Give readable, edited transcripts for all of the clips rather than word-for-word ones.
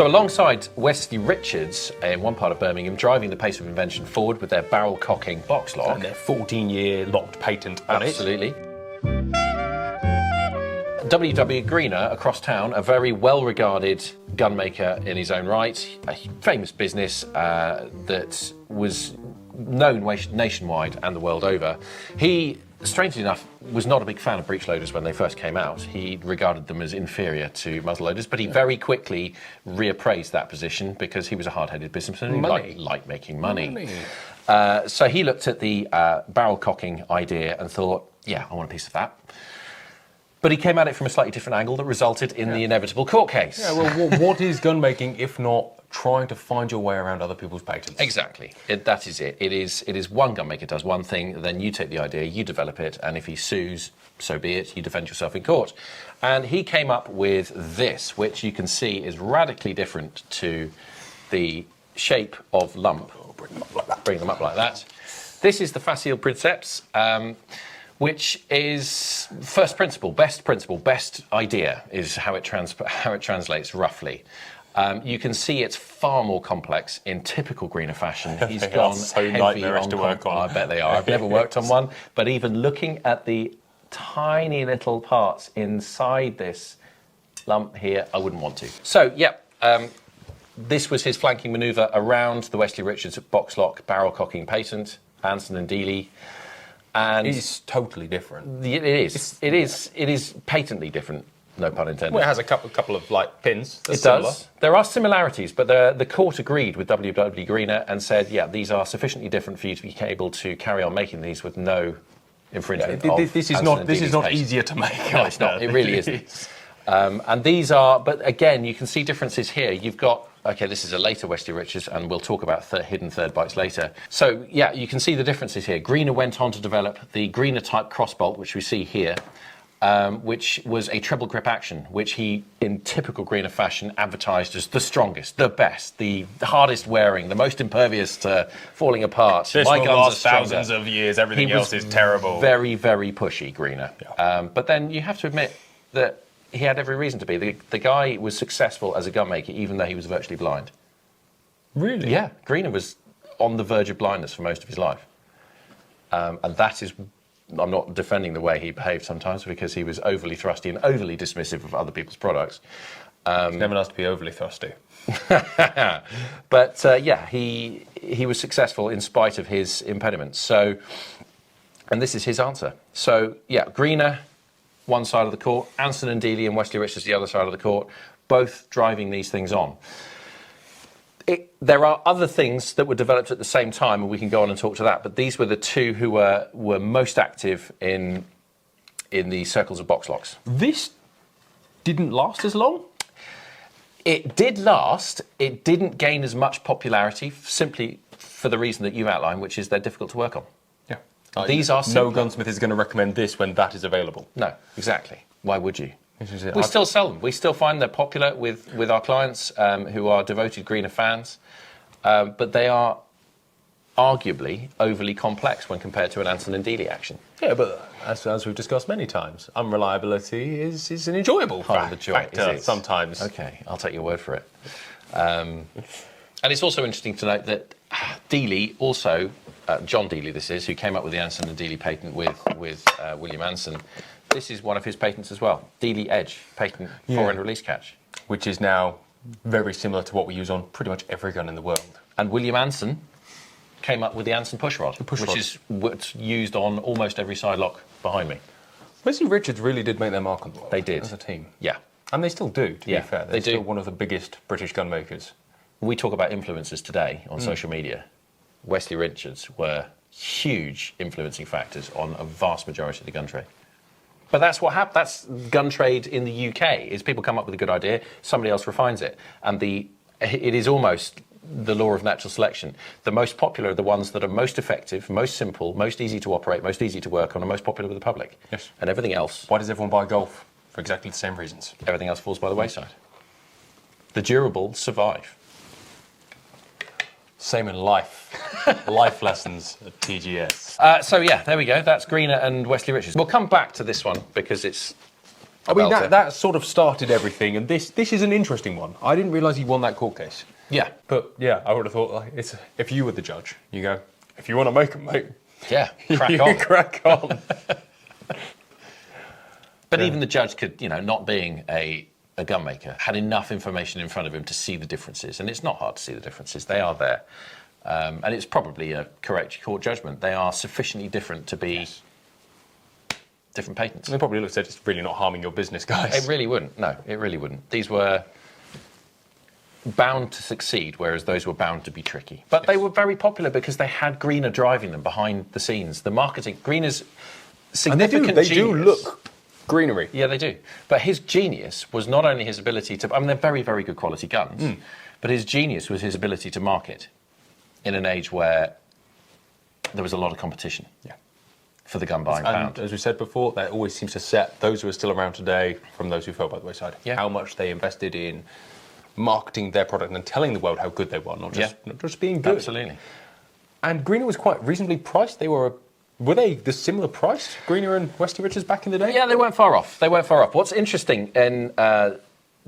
So alongside Wesley Richards in one part of Birmingham, driving the pace of invention forward with their barrel cocking box lock. And their 14-year locked patent on Absolutely. W.W. Greener, across town, a very well-regarded gunmaker in his own right, a famous business that was known nationwide and the world over. He, strangely enough, was not a big fan of breech loaders when they first came out. He regarded them as inferior to muzzle loaders, but he very quickly reappraised that position because he was a hard-headed businessman and he liked making money. So he looked at the barrel cocking idea and thought, yeah, I want a piece of that. But he came at it from a slightly different angle that resulted in the inevitable court case. Yeah, well, what is gun making if not trying to find your way around other people's patents? Exactly. That is it. It is one gunmaker does one thing, then you take the idea, you develop it, and if he sues, so be it, you defend yourself in court. And he came up with this, which you can see is radically different to the shape of lump. Bring them up like that. This is the facile princeps. Which is first principle, best idea is how it translates roughly. You can see it's far more complex in typical Greener fashion. He's gone so heavy nightmarish on to work on. I bet they are. I've never worked on one, but even looking at the tiny little parts inside this lump here, I wouldn't want to. So, this was his flanking manoeuvre around the Wesley Richards box lock barrel cocking patent, Anson and Dealey. And it's totally different. It is patently different, no pun intended. Well, it has a couple of like pins. It does. There are similarities, but the court agreed with W.W. Greener and said, yeah, these are sufficiently different for you to be able to carry on making these with no infringement. This is not easier to make. No, it's not. It really isn't. And these are, but again, you can see differences here. You've got, okay, this is a later Wesley Richards, and we'll talk about hidden third bites later. So, yeah, you can see the differences here. Greener went on to develop the Greener type crossbolt, which we see here, which was a treble grip action, which he, in typical Greener fashion, advertised as the strongest, the best, the hardest wearing, the most impervious to falling apart. This will last thousands of years. Everything else is terrible. Very, very pushy, Greener. Yeah. But then you have to admit that he had every reason to be. The guy was successful as a gunmaker, even though he was virtually blind. Really? Yeah. Greener was on the verge of blindness for most of his life. And that is, I'm not defending the way he behaved sometimes because he was overly thrusty and overly dismissive of other people's products. It's never nice to be overly thrusty. But he was successful in spite of his impediments. So, and this is his answer. So, yeah, Greener, one side of the court, Anson and Dealey and Wesley Richards the other side of the court, both driving these things on. There are other things that were developed at the same time, and we can go on and talk to that, but these were the two who were most active in the circles of BOXLOCKS. This didn't last as long? It did last. It didn't gain as much popularity simply for the reason that you outlined, which is they're difficult to work on. These are simple. No gunsmith is going to recommend this when that is available. No, exactly. Why would you? We still sell them. We still find they're popular with our clients who are devoted Greener fans, but they are arguably overly complex when compared to an Anson and Dealey action. Yeah, but as we've discussed many times, unreliability is an enjoyable factor sometimes. Okay, I'll take your word for it. And it's also interesting to note that Dealey also, John Dealey this is, who came up with the Anson and Dealey patent with William Anson, this is one of his patents as well. Dealey Edge patent forend release catch. Which is now very similar to what we use on pretty much every gun in the world. And William Anson came up with the Anson push rod, which is what's used on almost every side lock behind me. Wesley Richards really did make their mark on the world. They did. As a team. Yeah. And they still do, to be fair. They're they do. Still one of the biggest British gun makers. We talk about influencers today on social media. Wesley Richards were huge influencing factors on a vast majority of the gun trade. But that's what happened. That's gun trade in the UK, is people come up with a good idea, somebody else refines it. And it is almost the law of natural selection. The most popular are the ones that are most effective, most simple, most easy to operate, most easy to work on, and most popular with the public. Yes. And everything else... Why does everyone buy golf? For exactly the same reasons. Everything else falls by the wayside. The durable survive. Same in life. Life lessons at TGS. So yeah, there we go. That's Greener and Wesley Richards. We'll come back to this one because it's I mean, that sort of started everything, and this is an interesting one. I didn't realise he won that court case. Yeah. But, yeah, I would have thought, like, if you were the judge, you go, if you want to make them, mate. Yeah, crack on. Crack on. But even the judge could, not being a gun maker, had enough information in front of him to see the differences. And it's not hard to see the differences. They are there. And it's probably a correct court judgment. They are sufficiently different to be different patents. They probably looked at it's really not harming your business, guys. It really wouldn't. No, it really wouldn't. These were bound to succeed, whereas those were bound to be tricky. But they were very popular because they had Greener driving them behind the scenes. The marketing, Greener's significant and they do look greenery. Yeah, they do. But his genius was not only his ability to... I mean, they're very, very good quality guns. But his genius was his ability to market in an age where there was a lot of competition for the gun buying pound. As we said before, that always seems to set those who are still around today from those who fell by the wayside. Yeah. How much they invested in marketing their product and telling the world how good they were, not just being good. Absolutely. And Greener was quite reasonably priced. Were they the similar price, Greener and Wesley Richards back in the day? Yeah, they weren't far off. What's interesting in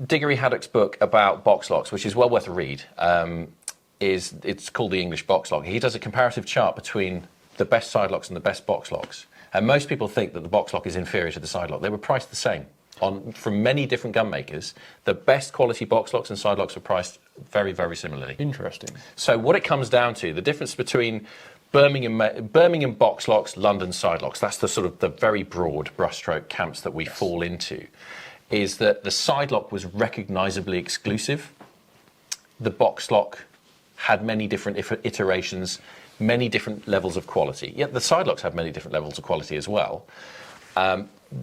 Diggory Haddock's book about Boxlocks, which is well worth a read, is it's called The English Boxlock. He does a comparative chart between the best sidelocks and the best boxlocks. And most people think that the boxlock is inferior to the sidelock. They were priced the same. From many different gun makers, the best quality boxlocks and sidelocks were priced very, very similarly. Interesting. So what it comes down to, the difference between Birmingham boxlocks, London sidelocks, that's the sort of the very broad brushstroke camps that we fall into, is that the sidelock was recognisably exclusive. The boxlock had many different iterations, many different levels of quality. Yet the sidelocks have many different levels of quality as well.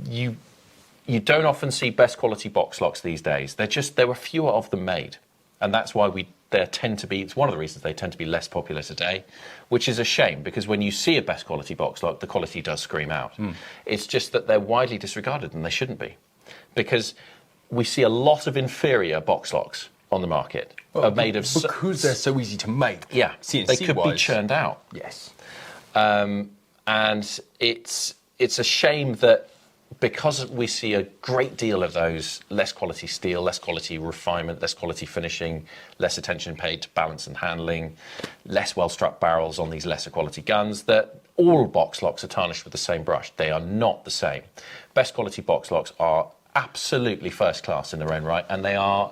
You don't often see best quality boxlocks these days. There were fewer of them made. And that's why it's one of the reasons they tend to be less popular today, which is a shame, because when you see a best quality boxlock, the quality does scream out. It's just that they're widely disregarded, and they shouldn't be. Because we see a lot of inferior boxlocks on the market made of... Because they're so easy to make. Yeah, they could be churned out. Yes. And it's a shame that because we see a great deal of those, less quality steel, less quality refinement, less quality finishing, less attention paid to balance and handling, less well-struck barrels on these lesser quality guns, that all boxlocks are tarnished with the same brush. They are not the same. Best quality boxlocks are absolutely first class in their own right, and they are...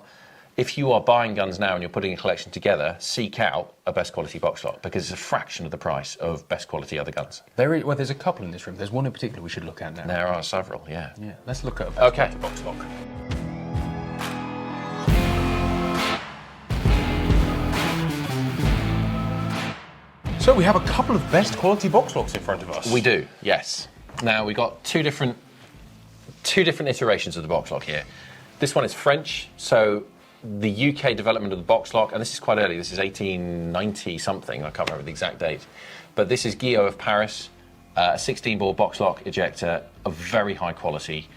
If you are buying guns now and you're putting a collection together, seek out a best quality boxlock, because it's a fraction of the price of best quality other guns. There's a couple in this room. There's one in particular we should look at now. There are several, yeah. Yeah, let's look at a best quality boxlock. So we have a couple of best quality boxlocks in front of us. We do, yes. Now we've got two different iterations of the boxlock here. This one is French, so the UK development of the boxlock, and this is quite early, this is 1890 something, I can't remember the exact date, but this is Guillot of Paris, a 16-bore boxlock ejector of very high quality,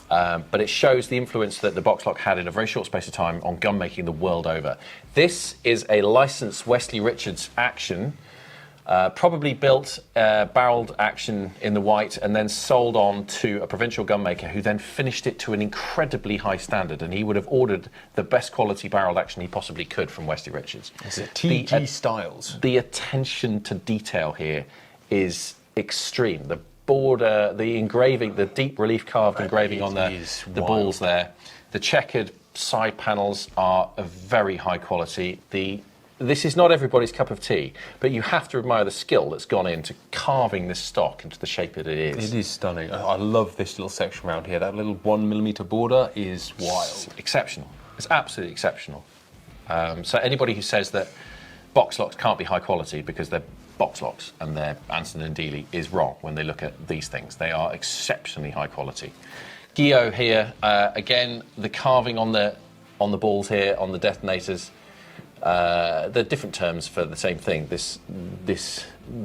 but it shows the influence that the boxlock had in a very short space of time on gun making the world over. This is a licensed Wesley Richards action, probably built barreled action in the white and then sold on to a provincial gunmaker who then finished it to an incredibly high standard, and he would have ordered the best quality barreled action he possibly could from Wesley Richards. Is it TG Styles? The attention to detail here is extreme. The border, the engraving, the deep relief carved engraving on the balls there. The checkered side panels are of very high quality. This is not everybody's cup of tea, but you have to admire the skill that's gone into carving this stock into the shape that it is. It is stunning. I love this little section around here. That little 1mm border is wild. It's exceptional. It's absolutely exceptional. So anybody who says that boxlocks can't be high quality because they're boxlocks and they're Anson and Dealey is wrong when they look at these things. They are exceptionally high quality. Guillot here, again, the carving on the balls here, on the detonators. There are different terms for the same thing.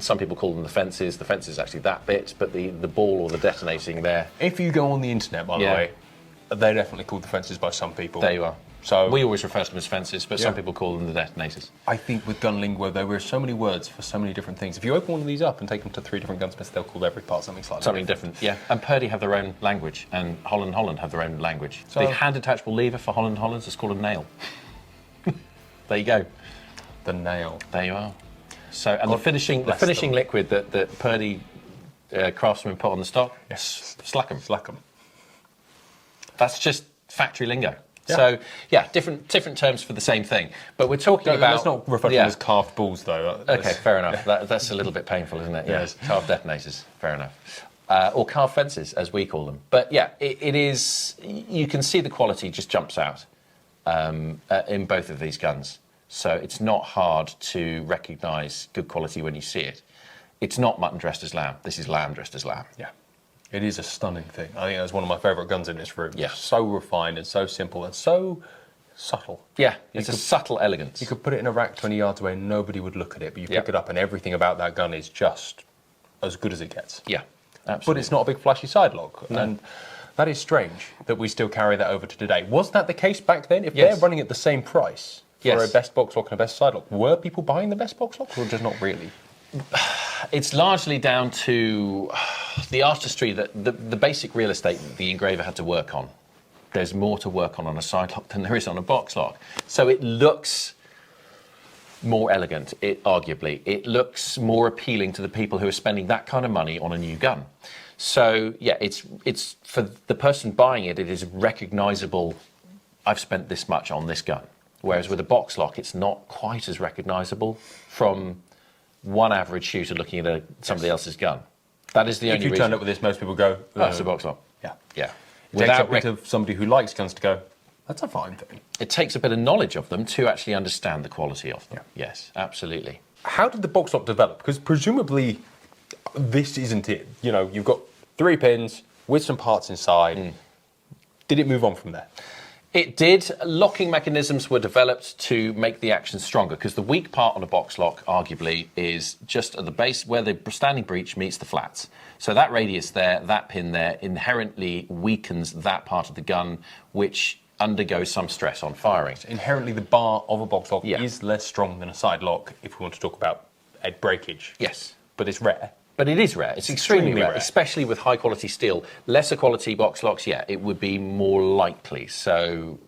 Some people call them the fences. The fence is actually that bit, but the ball or the detonating there. If you go on the internet, by the way, they're definitely called the fences by some people. There you are. So we always refer to them as fences, but some people call them the detonators. I think with gun lingo, there were so many words for so many different things. If you open one of these up and take them to 3 different gunsmiths, they'll call every part something slightly different. Yeah. And Purdy have their own language, and Holland have their own language. So the hand detachable lever for Hollands is called a nail. There you go. The nail. There you are. So, and the finishing liquid that Purdy craftsmen put on the stock. Yes. Slackum. That's just factory lingo. Yeah. So, yeah, different terms for the same thing. But we're talking about... Let's not refer to them as carved balls, though. Okay, fair enough. That's a little bit painful, isn't it? Yes. Carved detonators, fair enough. Or carved fences, as we call them. But, yeah, it is... You can see the quality just jumps out in both of these guns. So it's not hard to recognise good quality when you see it. It's not mutton dressed as lamb. This is lamb dressed as lamb. Yeah. It is a stunning thing. I think that's one of my favourite guns in this room. Yeah. So refined and so simple and so subtle. Yeah, it's a subtle elegance. You could put it in a rack 20 yards away and nobody would look at it, but you pick it up and everything about that gun is just as good as it gets. Yeah, absolutely. But it's not a big flashy sidelock. No. And that is strange that we still carry that over to today. Was that the case back then? If Yes. they're running at the same price for Yes. a best box lock and a best sidelock, were people buying the best box lock or just not really? It's largely down to the artistry, that the basic real estate that the engraver had to work on. There's more to work on a sidelock than there is on a box lock. So it looks more elegant, arguably. It looks more appealing to the people who are spending that kind of money on a new gun. So, yeah, it's for the person buying it, it is recognisable, I've spent this much on this gun. Whereas with a box lock, it's not quite as recognisable from one average shooter looking at somebody else's gun. That is the only reason. If you turn up with this, most people go, oh, it's a box lock. Yeah. Yeah. It takes a bit of somebody who likes guns to go, that's a fine thing. It takes a bit of knowledge of them to actually understand the quality of them. Yeah. Yes, absolutely. How did the box lock develop? Because presumably this isn't it. You know, you've got 3 pins with some parts inside. Did it move on from there? It did. Locking mechanisms were developed to make the action stronger, because the weak part on a box lock, arguably, is just at the base where the standing breech meets the flats. So that radius there, that pin there, inherently weakens that part of the gun, which undergoes some stress on firing. So inherently, the bar of a box lock is less strong than a side lock, if we want to talk about breakage. Yes. But it's rare. But it is rare. It's extremely rare, especially with high quality steel. Lesser quality box locks, it would be more likely. So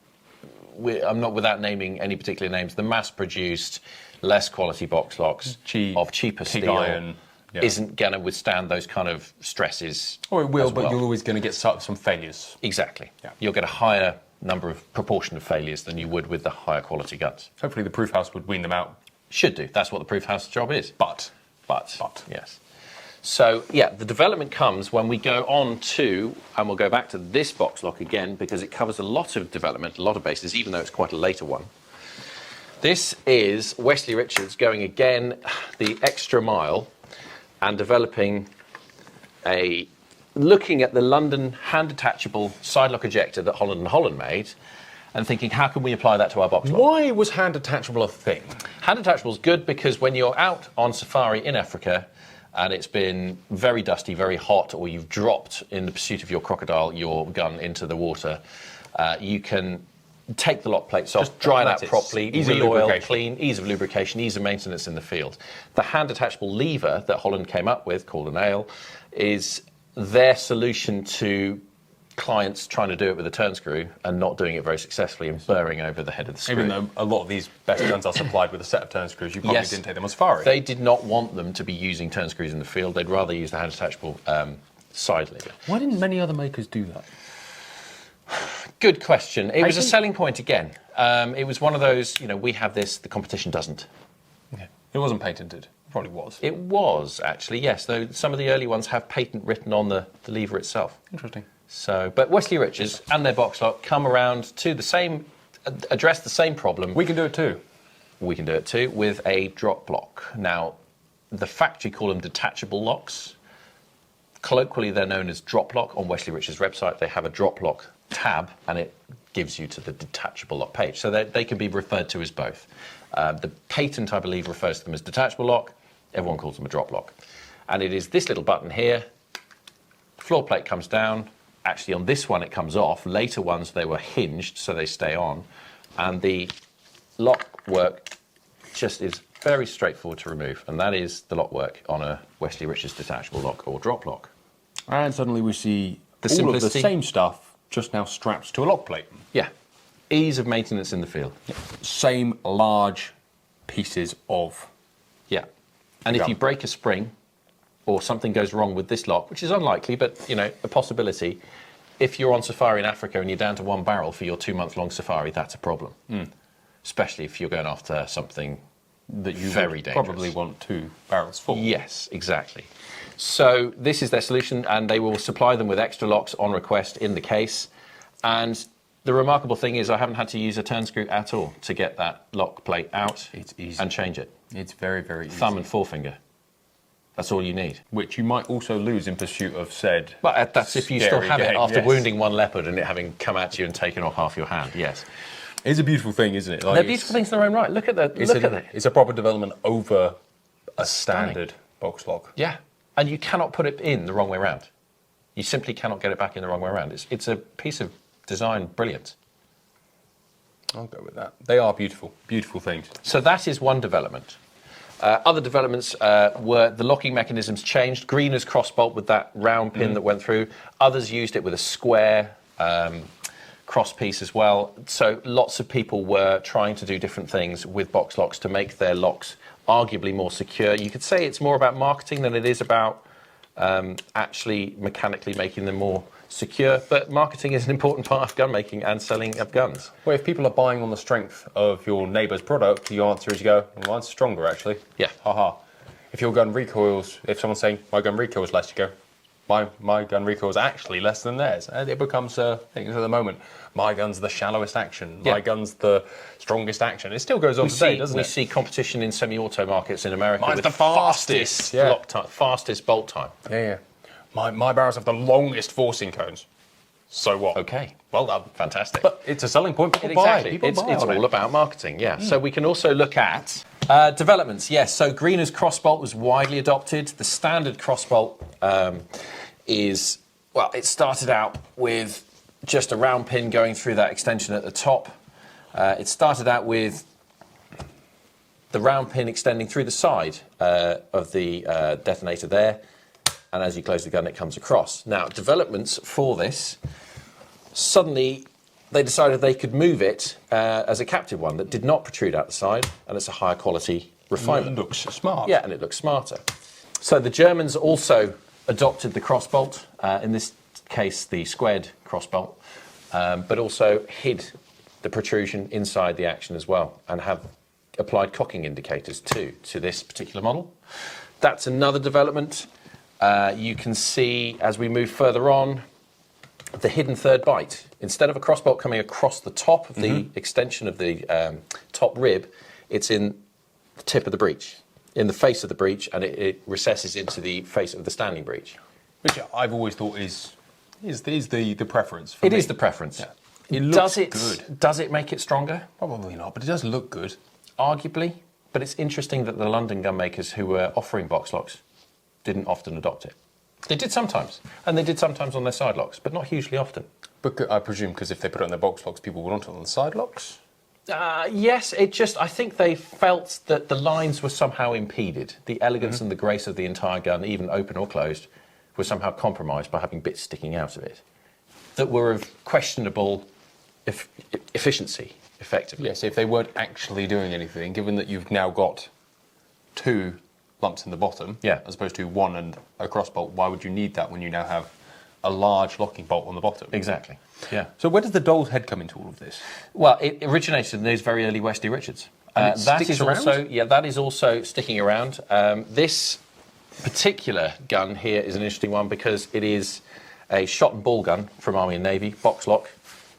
I'm not, without naming any particular names, the mass produced, less quality box locks of cheaper steel iron, isn't going to withstand those kind of stresses. Or it will, but you're always going to get some failures. Exactly. Yeah. You'll get a higher proportion of failures than you would with the higher quality guns. Hopefully the proof house would wean them out. Should do. That's what the proof house job is. But. Yes. So, the development comes when we go on to, and we'll go back to this box lock again, because it covers a lot of development, a lot of bases, even though it's quite a later one. This is Wesley Richards going again the extra mile and developing looking at the London hand-detachable side-lock ejector that Holland made, and thinking, how can we apply that to our box lock? Why was hand-detachable a thing? Hand-detachable is good because when you're out on safari in Africa, and it's been very dusty, very hot, or you've dropped in the pursuit of your crocodile your gun into the water, you can take the lock plates off, dry it out properly, re-oil, clean, ease of lubrication, ease of maintenance in the field. The hand-detachable lever that Holland came up with, called a nail, is their solution to clients trying to do it with a turn screw and not doing it very successfully and burring over the head of the screw. Even though a lot of these best guns are supplied with a set of turn screws, you probably didn't take them on safari. They did not want them to be using turn screws in the field. They'd rather use the hand-detachable side lever. Why didn't many other makers do that? Good question. It was a selling point again. It was one of those, we have this, the competition doesn't. Okay. It wasn't patented. It probably was. It was, actually, yes, though some of the early ones have patent written on the lever itself. Interesting. So, but Wesley Richards and their box lock come around to address the same problem. We can do it too. We can do it too with a drop block. Now, the factory call them detachable locks. Colloquially, they're known as drop lock. On Wesley Richards' website, they have a drop lock tab, and it gives you to the detachable lock page. So they can be referred to as both. The patent, I believe, refers to them as detachable lock. Everyone calls them a drop lock. And it is this little button here. Floor plate comes down. Actually, on this one, it comes off. Later ones, they were hinged, so they stay on. And the lock work just is very straightforward to remove, and that is the lock work on a Wesley Richards detachable lock or drop lock. And suddenly we see all of the same stuff, just now strapped to a lock plate. Yeah. Ease of maintenance in the field. Yeah. Same large pieces of... Yeah. And if you break a spring or something goes wrong with this lock, which is unlikely, but, you know, a possibility, if you're on safari in Africa and you're down to one barrel for your 2-month-long safari, that's a problem. Especially if you're going after something that you very dangerous. Probably want 2 barrels full. Yes, exactly. So this is their solution, and they will supply them with extra locks on request in the case. And the remarkable thing is I haven't had to use a turn screw at all to get that lock plate out. It's easy. And change it. It's very, very easy. Thumb and forefinger. That's all you need. Which you might also lose in pursuit of said... But that's if you still have it after yes. wounding one leopard and it having come at you and taken off half your hand, yes. It's a beautiful thing, isn't it? Like They're beautiful things in their own right. Look at that. Look at it. It's a proper development over a standard box lock. Yeah. And you cannot put it in the wrong way around. You simply cannot get it back in the wrong way around. It's a piece of design brilliant. I'll go with that. They are beautiful, beautiful things. So that is one development. Other developments were the locking mechanisms changed. Greener's crossbolt with that round pin that went through. Others used it with a square cross piece as well. So lots of people were trying to do different things with box locks to make their locks arguably more secure. You could say it's more about marketing than it is about actually mechanically making them more secure, but marketing is an important part of gun making and selling of guns. Well, if people are buying on the strength of your neighbour's product, your answer is you go, well, mine's stronger actually. Yeah. Haha. If your gun recoils, if someone's saying, my gun recoils less, you go, my gun recoils actually less than theirs. And it becomes things at the moment. My gun's the shallowest action. Yeah. My gun's the strongest action. It still goes on today, doesn't it? We see competition in semi-auto markets in America. Mine's with the fastest. Yeah. lock time, fastest bolt time. Yeah. My barrels have the longest forcing cones. So what? Okay. Well done. Fantastic. But it's a selling point. People Exactly. buy. It's People buy on all it. about marketing, yeah. So we can also look at developments. Yes, so Greener's crossbolt was widely adopted. The standard crossbolt is, well, it started out with just a round pin going through that extension at the top. It started out with the round pin extending through the side of the detonator there. And as you close the gun, it comes across. Now, developments for this, suddenly they decided they could move it as a captive one that did not protrude out the side, and it's a higher quality refinement. It looks smart. Yeah, and it looks smarter. So the Germans also adopted the crossbolt, in this case the squared crossbolt, but also hid the protrusion inside the action as well, and have applied cocking indicators too to this particular model. That's another development. You can see, as we move further on, the hidden third bite. Instead of a crossbolt coming across the top of the extension of the top rib, it's in the tip of the breech, in the face of the breech, and it recesses into the face of the standing breech. Which I've always thought is the preference for It me. is the preference. Yeah. It looks good. Does it make it stronger? Probably not, but it does look good. Arguably. But it's interesting that the London gun makers who were offering box locks didn't often adopt it. They did sometimes, and they did sometimes on their side locks, but not hugely often. But I presume because if they put it on their box locks, people would want it on the side locks? Yes, I think they felt that the lines were somehow impeded. The elegance and the grace of the entire gun, even open or closed, was somehow compromised by having bits sticking out of it that were of questionable efficiency, effectively. Yes, if they weren't actually doing anything, given that you've now got 2 lumps in the bottom, as opposed to 1 and a crossbolt, why would you need that when you now have a large locking bolt on the bottom? Exactly, yeah. So where does the doll's head come into all of this? Well, it originated in those very early Wesley Richards. And that is also sticking around. This particular gun here is an interesting one because it is a shot and ball gun from Army and Navy, box lock,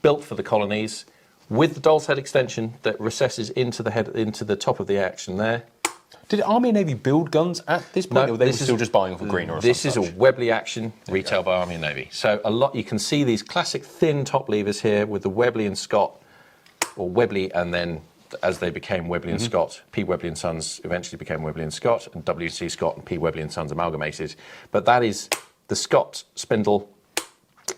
built for the colonies, with the doll's head extension that recesses into the top of the action there. Did Army and Navy build guns at this point, or were they still just buying for Greener or something? This is a Webley action, retailed by Army and Navy. So you can see these classic thin top levers here with the Webley and Scott, or Webley, and then as they became Webley and Scott, P. Webley and Sons eventually became Webley and Scott, and W.C. Scott and P. Webley and Sons amalgamated. But that is the Scott spindle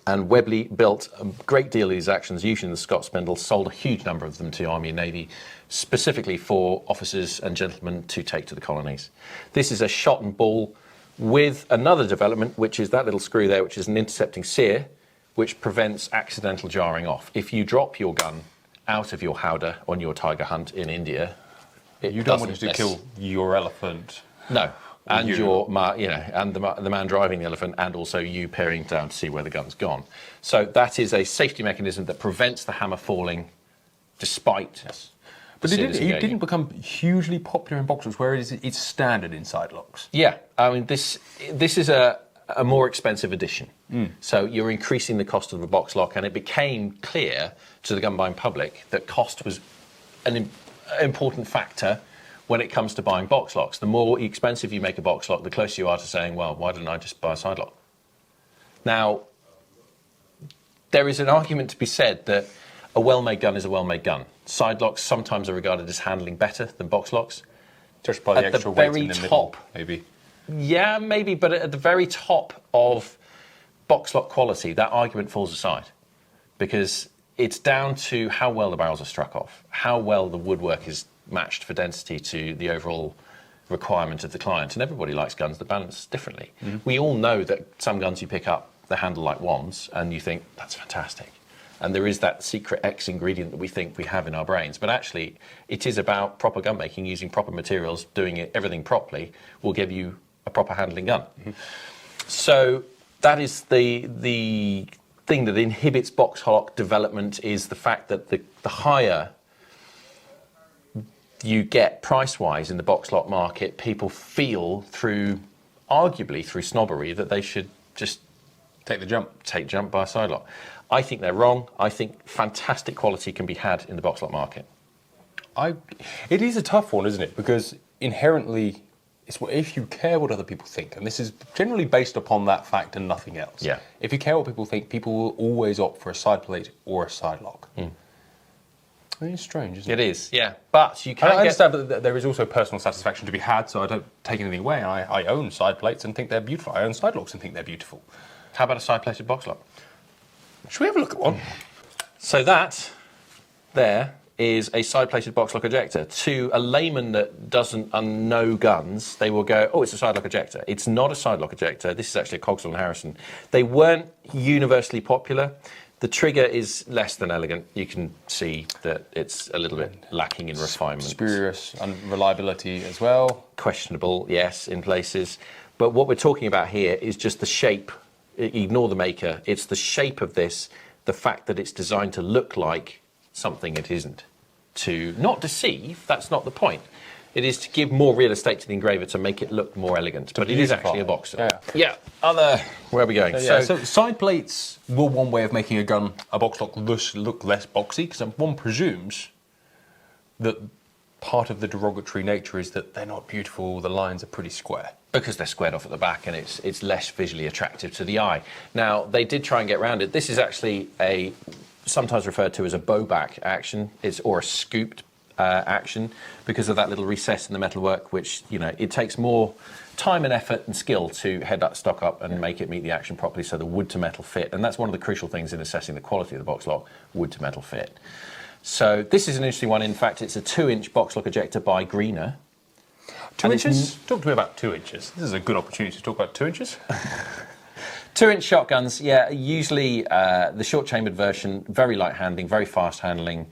And Webley built a great deal of these actions using the Scott spindle, sold a huge number of them to Army and Navy, specifically for officers and gentlemen to take to the colonies. This is a shot and ball with another development, which is that little screw there, which is an intercepting sear, which prevents accidental jarring off. If you drop your gun out of your howdah on your tiger hunt in India, you don't want to kill your elephant. No. And and the man driving the elephant, and also you peering down to see where the gun's gone. So that is a safety mechanism that prevents the hammer falling, despite. Yes. But it didn't become hugely popular in box locks, where it's standard in side locks. Yeah, I mean this is a more expensive edition. So you're increasing the cost of the box lock, and it became clear to the gun buying public that cost was an important factor when it comes to buying box locks. The more expensive you make a box lock, the closer you are to saying, well, why didn't I just buy a side lock? Now, there is an argument to be said that a well-made gun is a well-made gun. Side locks sometimes are regarded as handling better than box locks. Just by the extra weight in the middle, maybe. Yeah, maybe, but at the very top of box lock quality, that argument falls aside, because it's down to how well the barrels are struck off, how well the woodwork is matched for density to the overall requirement of the client. And everybody likes guns that balance differently. We all know that some guns you pick up, they handle like wands, and you think, that's fantastic. And there is that secret X ingredient that we think we have in our brains. But actually, it is about proper gun making, using proper materials, doing everything properly will give you a proper handling gun. So that is the thing that inhibits box lock development, is the fact that the higher you get price-wise in the box lock market, people feel arguably through snobbery, that they should just take jump by a side lock. I think they're wrong. I think fantastic quality can be had in the box lock market. It is a tough one, isn't it? Because inherently, if you care what other people think, and this is generally based upon that fact and nothing else. Yeah. If you care what people think, people will always opt for a side plate or a side lock. I mean, it's strange, isn't it? It is, yeah. But you can I understand that there is also personal satisfaction to be had, so I don't take anything away. I own side plates and think they're beautiful. I own side locks and think they're beautiful. How about a side-plated box lock? Should we have a look at one? So that there is a side-plated box lock ejector. To a layman that doesn't know guns, they will go, oh, it's a side lock ejector. It's not a side lock ejector. This is actually a Cogswell and Harrison. They weren't universally popular. The trigger is less than elegant. You can see that it's a little bit lacking in refinement. Spurious and reliability as well. Questionable, yes, in places. But what we're talking about here is just the shape. Ignore the maker. It's the shape of this, the fact that it's designed to look like something it isn't. To not deceive, that's not the point. It is to give more real estate to the engraver, to make it look more elegant. But it is actually a boxer. Yeah. Where are we going? So side plates were one way of making a box lock look less boxy, because one presumes that part of the derogatory nature is that they're not beautiful, the lines are pretty square. Because they're squared off at the back, and it's less visually attractive to the eye. Now, they did try and get around it. This is actually sometimes referred to as a bowback action, or a scooped action, because of that little recess in the metalwork, which, it takes more time and effort and skill to head that stock up and make it meet the action properly, so the wood to metal fit. And that's one of the crucial things in assessing the quality of the box lock, wood to metal fit. So this is an interesting one. In fact, it's a 2-inch box lock ejector by Greener. 2 inches? Talk to me about 2 inches. This is a good opportunity to talk about 2 inches. 2-inch shotguns, yeah, usually the short-chambered version, very light handling, very fast handling.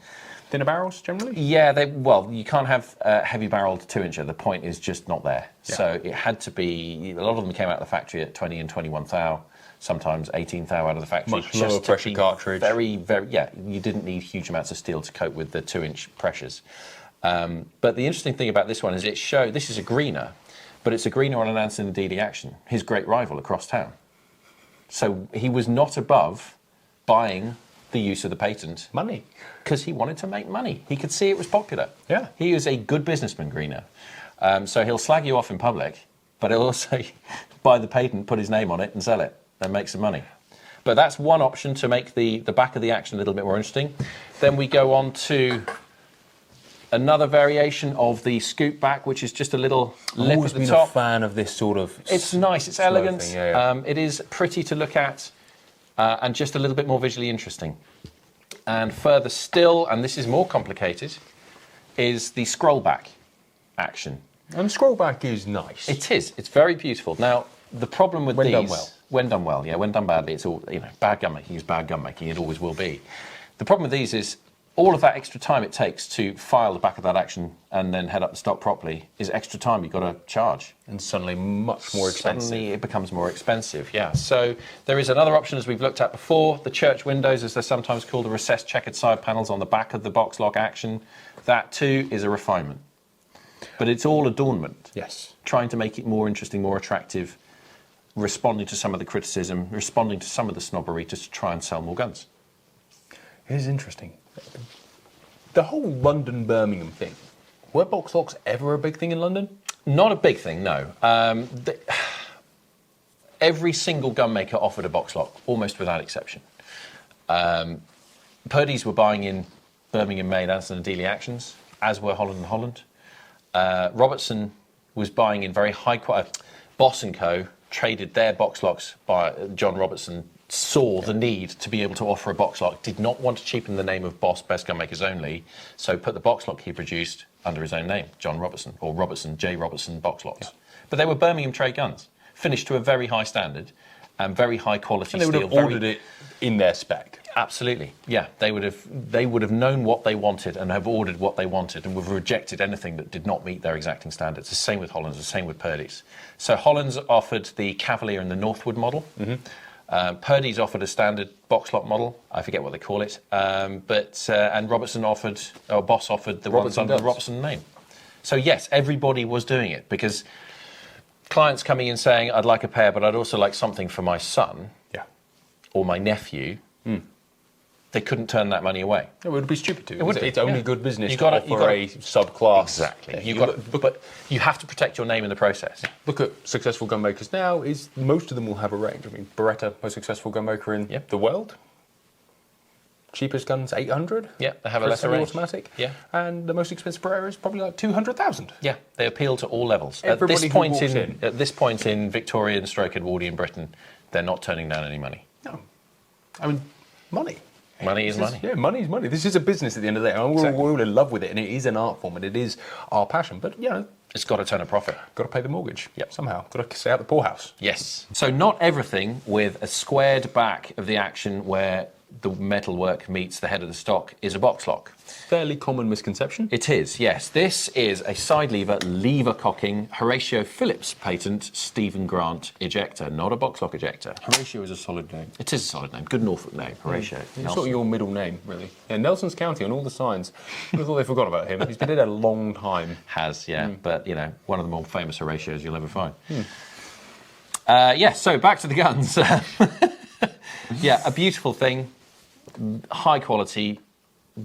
Thinner barrels, generally? Yeah, you can't have a heavy-barreled 2-incher. The point is just not there. Yeah. So it had to be, a lot of them came out of the factory at 20 and 21 thou, sometimes 18 thou out of the factory. Much lower pressure cartridge. Very, very, yeah, you didn't need huge amounts of steel to cope with the 2-inch pressures. But the interesting thing about this one is this is a Greener, but it's a Greener on an Anson and Dealey action, his great rival across town. So he was not above buying the use of the patent. Money. Because he wanted to make money. He could see it was popular. Yeah. He is a good businessman, Greener. So he'll slag you off in public, but he'll also buy the patent, put his name on it and sell it and make some money. But that's one option to make the back of the action a little bit more interesting. Then we go on to another variation of the scoop back, which is just a little lip at the top. I've always been a fan of this sort of... It's nice, it's elegant. Thing, yeah. It is pretty to look at. and just a little bit more visually interesting. And further still, and this is more complicated, is the scroll back action. And scroll back is nice. It is. It's very beautiful. Now, the problem with When these... done well. When done well, yeah. When done badly, it's all, bad gun making is bad gun making. It always will be. The problem with these is all of that extra time it takes to file the back of that action and then head up the stock properly is extra time you've got to charge. And suddenly much more expensive. Suddenly it becomes more expensive, yeah. So there is another option, as we've looked at before, the church windows, as they're sometimes called, the recessed checkered side panels on the back of the box lock action. That too is a refinement. But it's all adornment. Yes. Trying to make it more interesting, more attractive, responding to some of the criticism, responding to some of the snobbery, just to try and sell more guns. It is interesting. The whole London-Birmingham thing, were box locks ever a big thing in London? Not a big thing, no. Every single gun maker offered a box lock, almost without exception. Purdy's were buying in Birmingham-made Anderson and Dealey actions, as were Holland and Holland. Robertson was buying in very high quality. Boss & Co. traded their box locks by John Robertson. Saw the need to be able to offer a box lock, did not want to cheapen the name of Boss, Best Gun Makers Only, so put the box lock he produced under his own name, John Robertson, or Robertson, J. Robertson box locks. Yeah. But they were Birmingham trade guns, finished to a very high standard and very high quality steel. And they would have ordered it in their spec. Absolutely, yeah. They would have known what they wanted and have ordered what they wanted and would have rejected anything that did not meet their exacting standards. The same with Hollands, the same with Purdy's. So Hollands offered the Cavalier and the Northwood model. Mm-hmm. Purdy's offered a standard box lock model. I forget what they call it. And Robertson offered, or Boss offered the ones under the Robertson name. So yes, everybody was doing it because clients coming in saying, I'd like a pair, but I'd also like something for my son or my nephew. They couldn't turn that money away. It would be stupid to. It it's only good business to offer a subclass. Exactly. But you have to protect your name in the process. Look at successful gun makers now. Most of them will have a range. I mean, Beretta, most successful gun maker in the world. Cheapest gun's 800. Yeah, they have a lesser range. Automatic. Yeah, and the most expensive Beretta is probably like 200,000. Yeah, they appeal to all levels. Everybody At this point in Victorian stroke Edwardian Britain, they're not turning down any money. No, I mean money. Money is money. Yeah, money is money. This is a business at the end of the day. We're all in love with it, and it is an art form, and it is our passion. But, it's got to turn a profit. Got to pay the mortgage. Yep. Somehow. Got to stay out the poorhouse. Yes. So not everything with a squared back of the action where the metalwork meets the head of the stock is a box lock. Fairly common misconception. It is, yes. This is a side lever cocking Horatio Phillips patent Stephen Grant ejector, not a box lock ejector. Horatio is a solid name. It is a solid name. Good Norfolk name, Horatio. It's sort of your middle name, really. Yeah, Nelson's County on all the signs. I thought they forgot about him. He's been dead a long time. Has, yeah. But, one of the more famous Horatios you'll ever find. So back to the guns. A beautiful thing. High quality,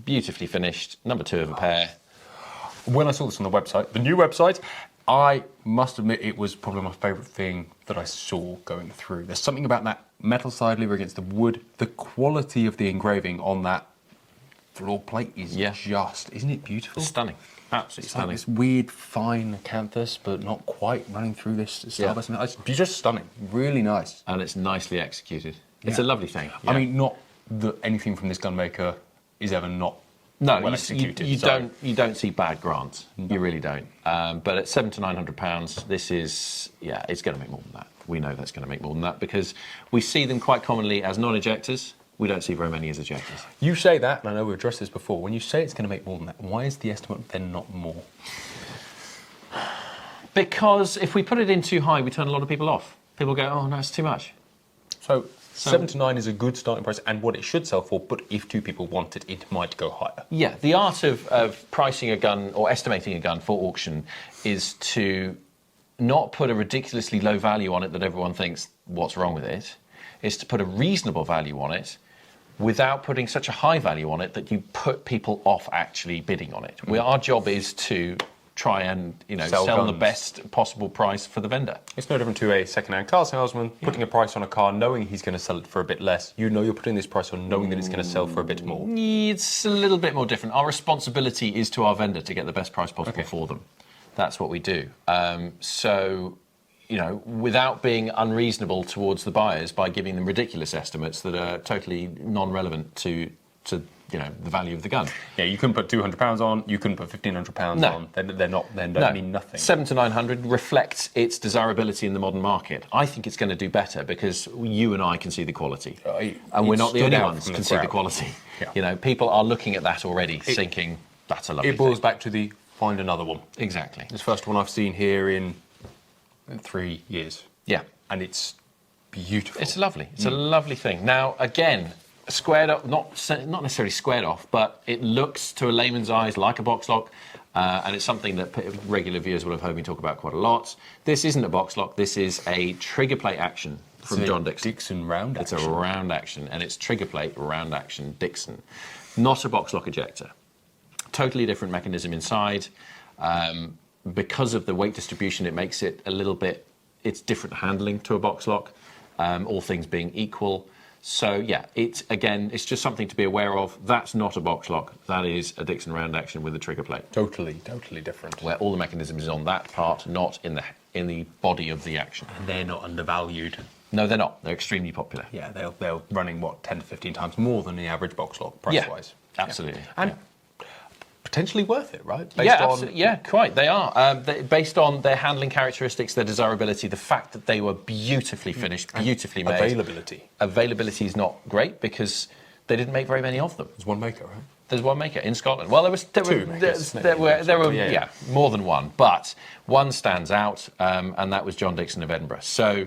beautifully finished, number 2 of a pair. When I saw this on the website, the new website, I must admit it was probably my favourite thing that I saw going through. There's something about that metal side lever against the wood, the quality of the engraving on that floor plate is just, isn't it beautiful? It's stunning. Absolutely stunning. Like this weird, fine acanthus, but not quite running through this starburst. It's just stunning. Really nice. And it's nicely executed. It's a lovely thing. Yeah. I mean, not that anything from this gun maker is ever not well executed. You don't see bad grants. No. You really don't. But at £700 to £900, this is it's going to make more than that. We know that's going to make more than that because we see them quite commonly as non-ejectors. We don't see very many as ejectors. You say that, and I know we've addressed this before. When you say it's going to make more than that, why is the estimate then not more? Because if we put it in too high, we turn a lot of people off. People go, oh no, it's too much. So 7 to 9 is a good starting price and what it should sell for, but if 2 people want it, it might go higher. Yeah, the art of pricing a gun or estimating a gun for auction is to not put a ridiculously low value on it that everyone thinks, what's wrong with it? Is to put a reasonable value on it without putting such a high value on it that you put people off actually bidding on it. Our job is to try and sell the best possible price for the vendor. It's no different to a second-hand car salesman putting a price on a car knowing he's going to sell it for a bit less. You're putting this price on knowing that it's going to sell for a bit more. It's a little bit more different. Our responsibility is to our vendor to get the best price possible for them. That's what we do. So without being unreasonable towards the buyers by giving them ridiculous estimates that are totally non-relevant to the value of the gun. Yeah, you couldn't put £200 on, you couldn't put £1,500 on. They don't mean nothing. 700 to 900 reflects its desirability in the modern market. I think it's going to do better because you and I can see the quality. And we're not the only ones who can see the quality. Yeah. People are looking at that already, thinking, that's a lovely thing. It boils back to the find another one. Exactly. This first one I've seen here in 3 years. Yeah. And it's beautiful. It's lovely. It's a lovely thing. Now, again, squared up, not necessarily squared off, but it looks to a layman's eyes like a box lock, and it's something that regular viewers will have heard me talk about quite a lot. This isn't a box lock. This is a trigger plate action from John Dixon. Dixon round action. It's a round action, and it's trigger plate round action Dixon, not a box lock ejector. Totally different mechanism inside. Because of the weight distribution, it makes it a little bit. It's different handling to a box lock, all things being equal. So yeah, it's just something to be aware of. That's not a box lock. That is a Dixon round action with a trigger plate. Totally different. Where all the mechanism is on that part, not in the body of the action. And they're not undervalued. No, they're not. They're extremely popular. Yeah, they're running 10 to 15 times more than the average box lock price-wise. Yeah, absolutely. And potentially worth it, right? Absolutely. Yeah, quite. They are. Based on their handling characteristics, their desirability, the fact that they were beautifully finished, beautifully made. Availability. Availability is not great because they didn't make very many of them. There's one maker, right? There's one maker in Scotland. Well, there were more than one, but one stands out, and that was John Dixon of Edinburgh. So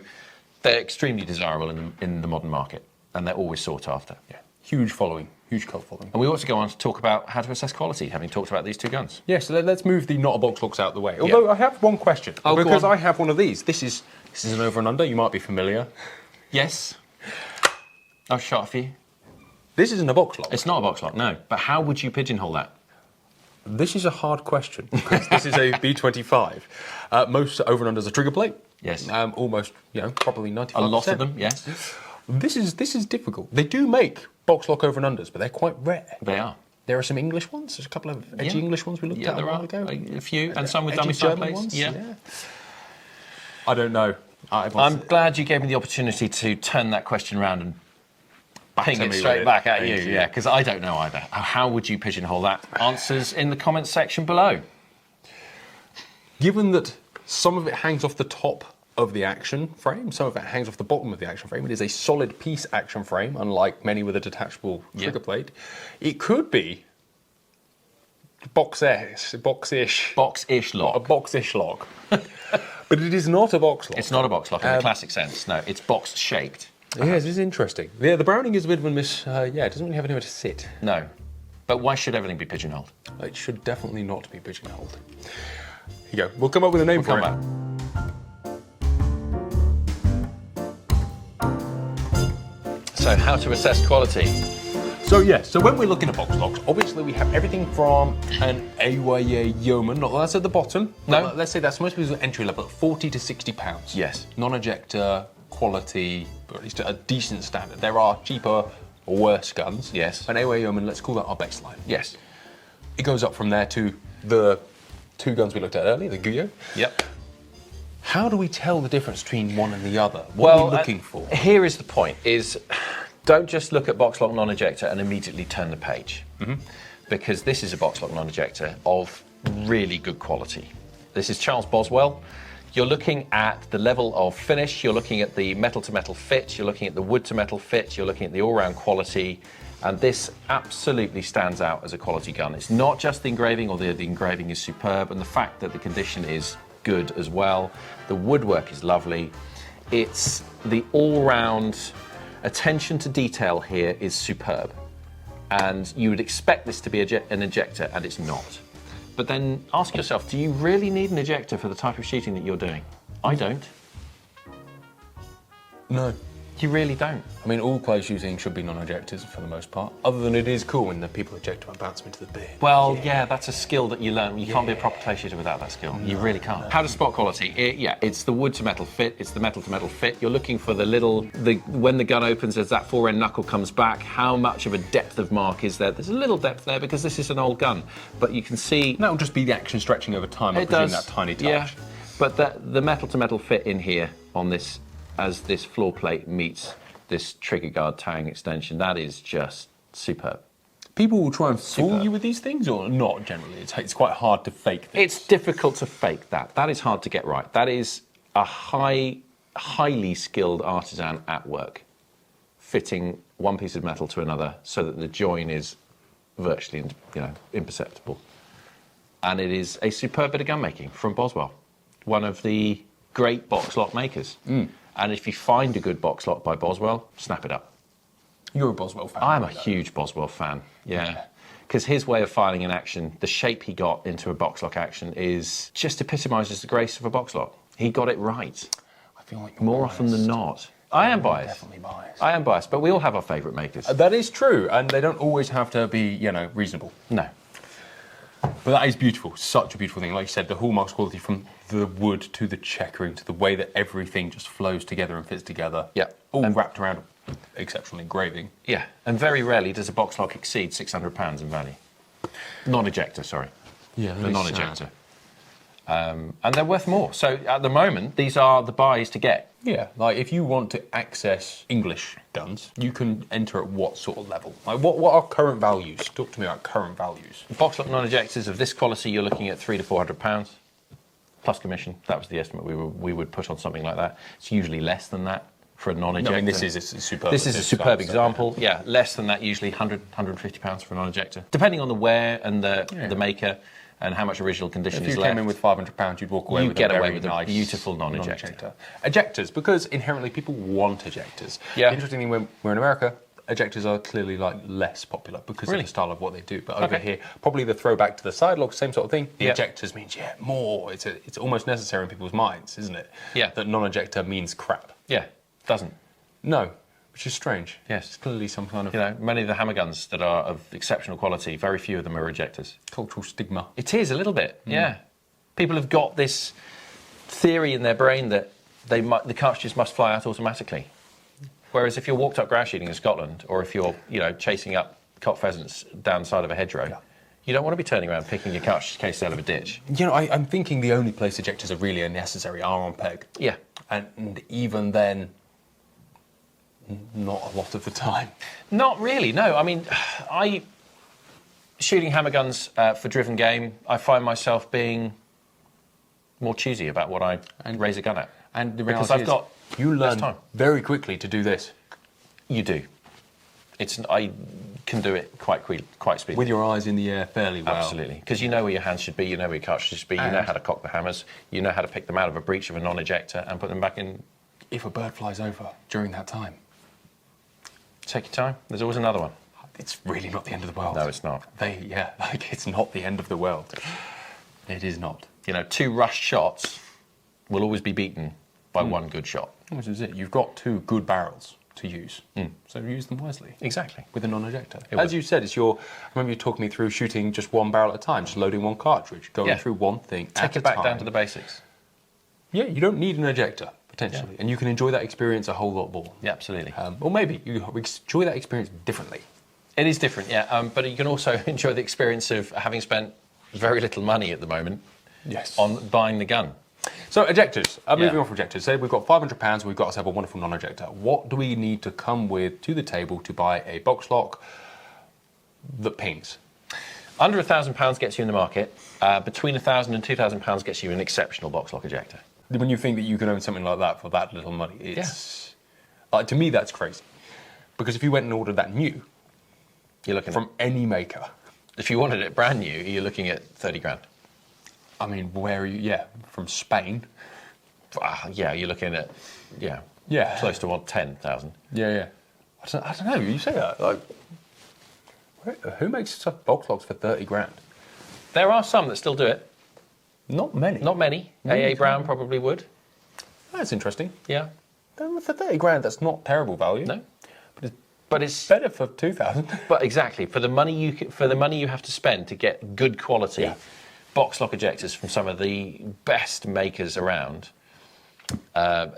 they're extremely desirable in the modern market, and they're always sought after. Yeah, huge following. Huge cult following. And we also go on to talk about how to assess quality, having talked about these two guns. Yeah, so let's move the not a box locks out of the way. Although I have one question. Because I have one of these. This is an over and under. You might be familiar. Yes. I've shot a few. This isn't a box lock. It's not a box lock, no. But how would you pigeonhole that? This is a hard question because this is a B25. Most over and unders are trigger plate. Yes. Almost, probably 95%. A lot of them, yes. This is difficult. They do make box lock over and unders, but they're quite rare. They are. There are some English ones. There's a couple of edgy English ones we looked at a while ago. A few, and some with dummy side plates. Yeah. I don't know. I'm glad you gave me the opportunity to turn that question around and ping it straight back at you. Yeah, because I don't know either. How would you pigeonhole that? Answers in the comments section below. Given that some of it hangs off the top of the action frame, some of it hangs off the bottom of the action frame. It is a solid piece action frame, unlike many with a detachable trigger plate. It could be box-ish lock. A box-ish lock. But it is not a box lock. It's not a box lock in the classic sense. No, it's box-shaped. Yes, it's interesting. Yeah, the Browning is a bit of a miss. It doesn't really have anywhere to sit. No. But why should everything be pigeonholed? It should definitely not be pigeonholed. Here you go. We'll come up with a name for it. So, how to assess quality? So when we're looking at box locks, obviously we have everything from an AYA Yeoman, not that's at the bottom. No. Let's say that's most people's entry level, £40 to £60. Yes. Non-ejector, quality, or at least a decent standard. There are cheaper or worse guns. Yes. An AYA Yeoman, let's call that our baseline. Yes. It goes up from there to the two guns we looked at earlier, the Guyot. Yep. How do we tell the difference between one and the other? What are we looking for? Here is the point, don't just look at box lock non-ejector and immediately turn the page. Because this is a box lock non-ejector of really good quality. This is Charles Boswell. You're looking at the level of finish, you're looking at the metal-to-metal fit, you're looking at the wood-to-metal fit, you're looking at the all-round quality, and this absolutely stands out as a quality gun. It's not just the engraving, although the engraving is superb, and the fact that the condition is good as well. The woodwork is lovely. It's the all-round attention to detail here is superb. And you would expect this to be an ejector, and it's not. But then ask yourself, do you really need an ejector for the type of shooting that you're doing? I don't. No. You really don't. I mean, all close shooting should be non-ejectors for the most part. Other than it is cool when the people eject and bounce them into the bin. Well, yeah, that's a skill that you learn. You can't be a proper close shooter without that skill. No, you really can't. How to spot quality? It's the wood to metal fit. It's the metal to metal fit. You're looking for when the gun opens, as that fore end knuckle comes back, how much of a depth of mark is there? There's a little depth there because this is an old gun, but you can see. That will just be the action stretching over time. I presume that tiny touch. Yeah. But the metal-to-metal fit in here on this, as this floor plate meets this trigger guard towing extension, that is just superb. People will try and fool you with these things, or not generally? It's quite hard to fake this. It's difficult to fake that. That is hard to get right. That is a highly skilled artisan at work, fitting one piece of metal to another so that the join is virtually, imperceptible. And it is a superb bit of gun making from Boswell, one of the great box lock makers. And if you find a good box lock by Boswell, snap it up. You're a Boswell fan. I'm a huge Boswell fan, yeah. Because his way of filing an action, the shape he got into a box lock action is just epitomises the grace of a box lock. He got it right. I feel like more often than not. I am biased. Definitely biased. I am biased, but we all have our favourite makers. That is true, and they don't always have to be, reasonable. No. But that is beautiful. Such a beautiful thing. Like you said, the hallmarks quality from the wood to the checkering to the way that everything just flows together and fits together. Yeah. All wrapped around exceptional engraving. Yeah, and very rarely does a box lock exceed £600 in value. Non-ejector, sorry. Yeah, the non-ejector. And they're worth more. So at the moment, these are the buys to get. Yeah, like if you want to access English guns, you can enter at what sort of level? Like what are current values? Talk to me about current values. Box lock non-ejectors of this quality, you're looking at £300 to £400 plus commission. That was the estimate we would put on something like that. It's usually less than that for a non-ejector. No, I mean, this is a superb. This is a superb example. Yeah, less than that usually, £150 for a non-ejector, depending on the wear and the maker. And how much original condition is left. If you came in with £500, you'd walk away with a very nice, beautiful non-ejector. Ejectors, because inherently people want ejectors. Yeah. The interesting thing, when we're in America, ejectors are clearly less popular because of the style of what they do. But over here, probably the throwback to the side lock, same sort of thing. The ejectors means more. It's almost necessary in people's minds, isn't it? Yeah. That non-ejector means crap. Yeah, doesn't. No. Which is strange. Yes. It's clearly some kind of... many of the hammer guns that are of exceptional quality, very few of them are ejectors. Cultural stigma. It is, a little bit, yeah. People have got this theory in their brain that the cartridges must fly out automatically. Whereas if you're walked up grouse shooting in Scotland, or if you're, chasing up cock pheasants down the side of a hedgerow, you don't want to be turning around picking your cartridge case out of a ditch. I'm thinking the only place ejectors are really necessary are on peg. Yeah. And even then... not a lot of the time. Not really, no. I mean, shooting hammer guns for driven game, I find myself being more choosy about what I raise a gun at. And the because reality is, you learn time. very quickly to do this. You do. I can do it quite speedily. With your eyes in the air fairly well. Absolutely. Because you know where your hands should be, you know where your cartridges should be, you know how to cock the hammers, you know how to pick them out of a breech of a non-ejector and put them back in. If a bird flies over during that time, take your time. There's always another one. It's really not the end of the world. No, it's not. It's not the end of the world. It is not. 2 rushed shots will always be beaten by 1 good shot. Which is it. You've got 2 good barrels to use. So use them wisely. Exactly. With a non-ejector. As you said, I remember you talking me through shooting just 1 barrel at a time, just loading 1 cartridge, going through one thing at a time. Take it back down to the basics. Yeah, you don't need an ejector. Potentially, and you can enjoy that experience a whole lot more. Yeah, absolutely. Or maybe you enjoy that experience differently. It is different, yeah. But you can also enjoy the experience of having spent very little money at the moment on buying the gun. So ejectors, moving on from ejectors, say we've got £500, we've got ourselves a wonderful non-ejector. What do we need to come with to the table to buy a box lock that pings? Under £1,000 gets you in the market. Between £1,000 and £2,000 gets you an exceptional box lock ejector. When you think that you can own something like that for that little money, it's to me that's crazy. Because if you went and ordered that new, you're looking from any maker. If you wanted it brand new, you're looking at 30 grand. I mean, where are you? Yeah, from Spain. Yeah, you're looking at close to 10,000. Yeah. I don't know. You say that who makes stuff box locks for 30 grand? There are some that still do it. Not many. Not many. AA Brown probably would. That's interesting. Yeah. For 30 grand, that's not terrible value. No. But it's better for 2,000. But exactly, for the money you have to spend to get good quality box lock ejectors from some of the best makers around,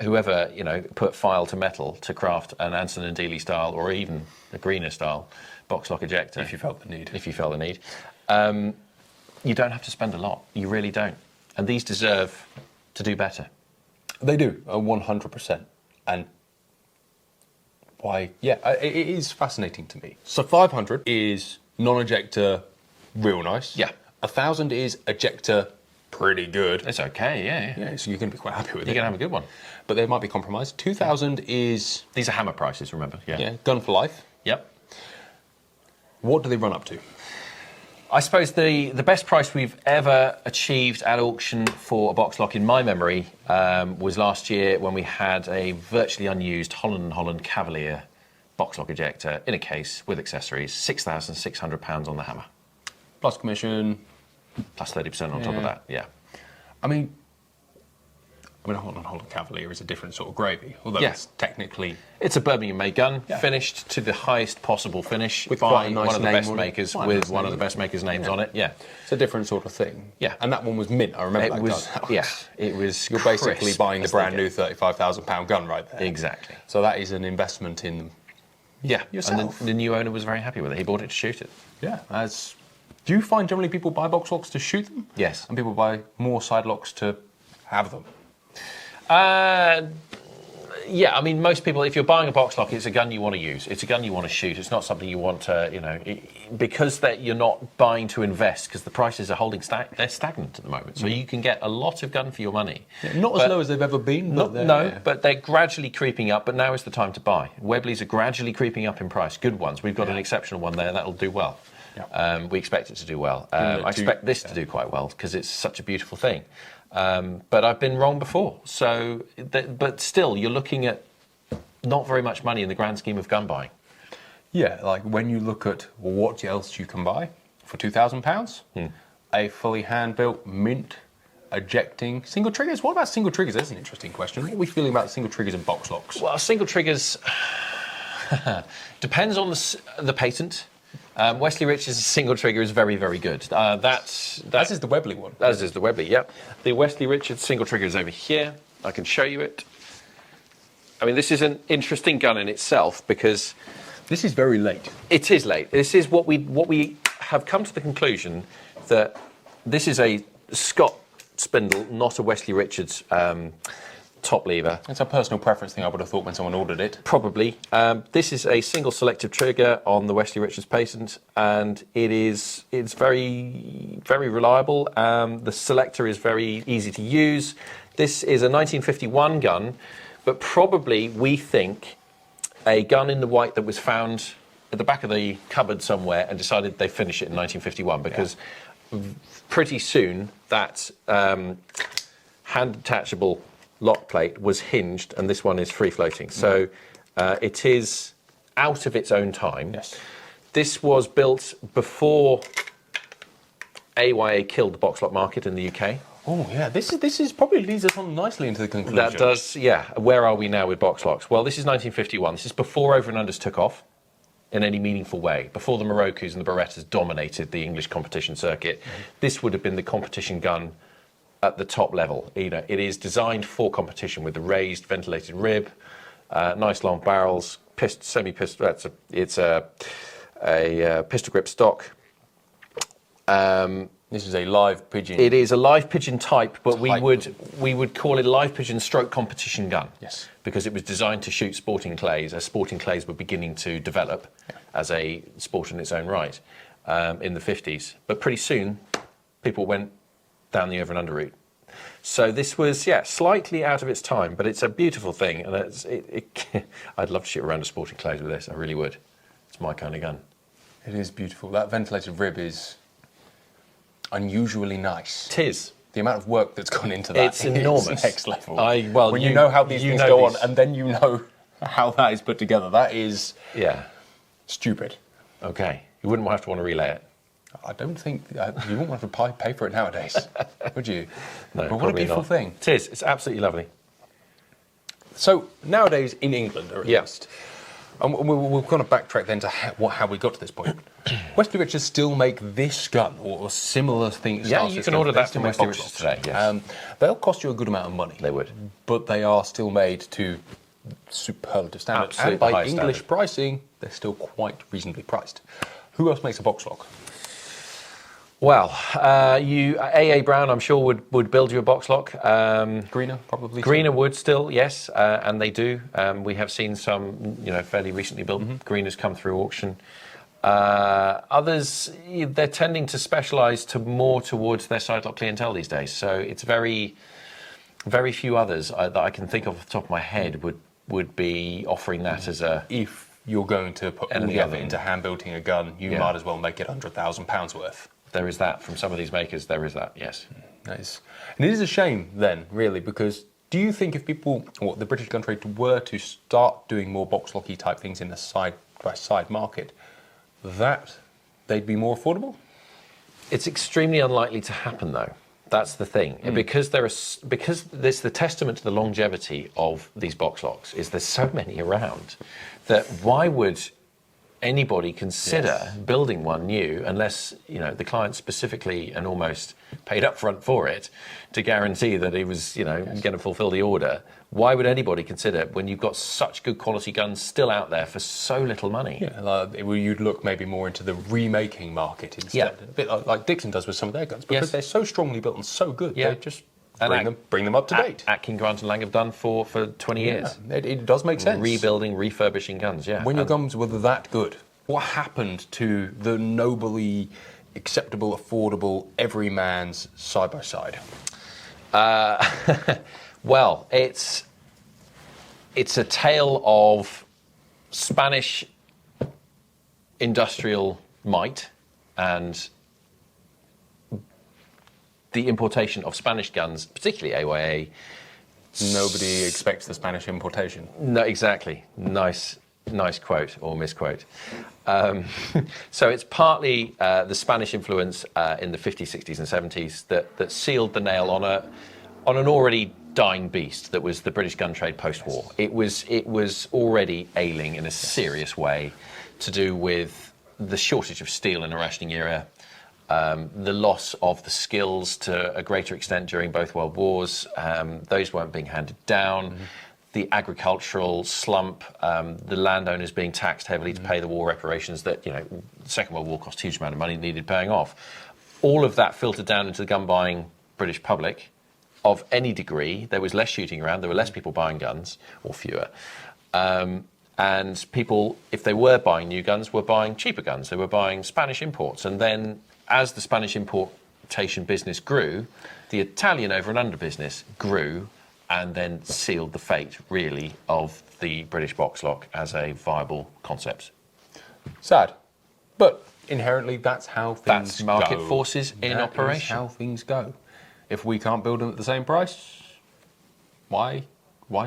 whoever put file to metal to craft an Anson and Dealey style or even a Greener style box lock ejector. If you felt the need. You don't have to spend a lot. You really don't. And these deserve to do better. They do, 100%. And why? Yeah, it is fascinating to me. So 500 is non-ejector, real nice. Yeah. 1,000 is ejector, pretty good. It's okay, yeah. Yeah, so you're going to be quite happy with it. You're going to have a good one. But they might be compromised. 2,000 is... These are hammer prices, remember? Yeah, gun for life. Yep. What do they run up to? I suppose the best price we've ever achieved at auction for a box lock in my memory was last year when we had a virtually unused Holland Cavalier box lock ejector in a case with accessories, £6,600 on the hammer. Plus commission. Plus 30% on top of that, yeah. I mean, Holland Cavalier is a different sort of gravy, although it's technically... It's a Birmingham-made gun, finished to the highest possible finish with by nice one of the name best on it. makers, with one of the best makers' names on it, yeah. It's a different sort of thing. Yeah. And that one was mint, I remember It that was, gun. yeah, it was You're basically crisp buying the as they brand get. new £35,000 gun right there. Exactly. So that is an investment in yourself. And the new owner was very happy with it. He bought it to shoot it. Yeah. Do you find generally people buy box locks to shoot them? Yes. And people buy more side locks to have them? Yeah, I mean, most people, if you're buying a box lock, it's a gun you want to use. It's a gun you want to shoot. It's not something you want to, because you're not buying to invest, because the prices are they're stagnant at the moment. So you can get a lot of gun for your money. Yeah, not as low as they've ever been. But they're gradually creeping up, but now is the time to buy. Webleys are gradually creeping up in price. Good ones. We've got an exceptional one there. That'll do well. Yeah. We expect it to do well. I expect this to do quite well, because it's such a beautiful thing. But I've been wrong before. But still, you're looking at not very much money in the grand scheme of gun buying. Yeah, like when you look at what else you can buy for £2,000, a fully hand-built mint ejecting single triggers. What about single triggers? That's an interesting question. What are we feeling about single triggers and box locks? Well, single triggers depends on the patent. Wesley Rich's single trigger is very, very good. As is the Webley one. As is the Webley, yeah. The Wesley Richards single trigger is over here. I can show you it. I mean, this is an interesting gun in itself because... This is very late. It is late. This is what we have come to the conclusion that this is a Scott spindle, not a Wesley Richards top lever. It's a personal preference thing, I would have thought, when someone ordered it. Probably. This is a single selective trigger on the Wesley Richards patent, and it's very, very reliable. The selector is very easy to use. This is a 1951 gun, but probably, we think, a gun in the white that was found at the back of the cupboard somewhere and decided they'd finish it in 1951, because pretty soon that hand-detachable lock plate was hinged, and this one is free floating. So it is out of its own time. Yes. This was built before AYA killed the box lock market in the UK. Oh yeah, this is probably leads us on nicely into the conclusion. That does, yeah. Where are we now with box locks? Well, this is 1951. This is before over and unders took off in any meaningful way. Before the Morokus and the Berettas dominated the English competition circuit, this would have been the competition gun at the top level. It is designed for competition with the raised ventilated rib, nice long barrels, semi-pistol. It's a pistol grip stock. This is a live pigeon. It is a live pigeon type, but we would call it a live pigeon stroke competition gun. Yes. Because it was designed to shoot sporting clays, as sporting clays were beginning to develop as a sport in its own right in the 50s. But pretty soon, people went down the over and under route. So this was, slightly out of its time, but it's a beautiful thing. And I'd love to shoot around a sporting clays with this. I really would. It's my kind of gun. It is beautiful. That ventilated rib is unusually nice. It is. The amount of work that's gone into that it's enormous. Is next level. When you know how these things go on, and then you know how that is put together, that is stupid. Okay. You wouldn't have to want to relay it. I don't think you wouldn't have to pay for it nowadays, would you? No, but what a beautiful thing. It is. It's absolutely lovely. So nowadays in England, or at least, and we'll kind of backtrack then to how we got to this point. Wesley Richards still make this gun or similar things. Yeah, you can order that from Wesley Richards today. Yes. They'll cost you a good amount of money. They would, but they are still made to superlative standards. Absolutely And by high English standard. pricing, they're still quite reasonably priced. Who else makes a box lock? Well, AA Brown, I'm sure would build you a box lock. Greener, probably. Greener would still, yes, and they do. We have seen some, fairly recently built Greeners come through auction. Others, they're tending to specialise more towards their side lock clientele these days. So it's very, very few others that I can think of off the top of my head would be offering that as a. If you're going to put all the effort into hand building a gun, you might as well make it £100,000 worth. There is that from some of these makers. There is that, yes. Nice. And it is a shame then, really, because do you think if people, or the British gun trade, were to start doing more box locky type things in the side by side market, that they'd be more affordable? It's extremely unlikely to happen, though. That's the thing. Because there's the testament to the longevity of these box locks is there's so many around that why would anybody consider building one new unless the client specifically and almost paid up front for it to guarantee that he was going to fulfill the order? Why would anybody consider when you've got such good quality guns still out there for so little money? Yeah, you'd look maybe more into the remaking market instead, a bit like Dixon does with some of their guns, because they're so strongly built and so good. They just bring them up to date. Atkin, Grant and Lang have done for 20 years. It does make sense. Rebuilding, refurbishing guns, When your guns were that good, what happened to the nobly acceptable, affordable, everyman's side-by-side? Well, it's a tale of Spanish industrial might and the importation of Spanish guns, particularly AYA. Nobody expects the Spanish importation. No, exactly. Nice quote or misquote. So it's partly the Spanish influence in the 50s, 60s and 70s that sealed the nail on an already dying beast that was the British gun trade post-war. It was already ailing in a serious way to do with the shortage of steel in a rationing era, the loss of the skills to a greater extent during both world wars. Those weren't being handed down. The agricultural slump, the landowners being taxed heavily to pay the war reparations that, the Second World War cost a huge amount of money, needed paying off. All of that filtered down into the gun-buying British public of any degree. There was less shooting around, there were less people buying guns, or fewer. And people, if they were buying new guns, were buying cheaper guns. They were buying Spanish imports. And then, as the Spanish importation business grew, the Italian over and under business grew, and then sealed the fate, really, of the British box lock as a viable concept. Sad. But inherently, that's how things go. That's market forces in operation. That's how things go. If we can't build them at the same price, why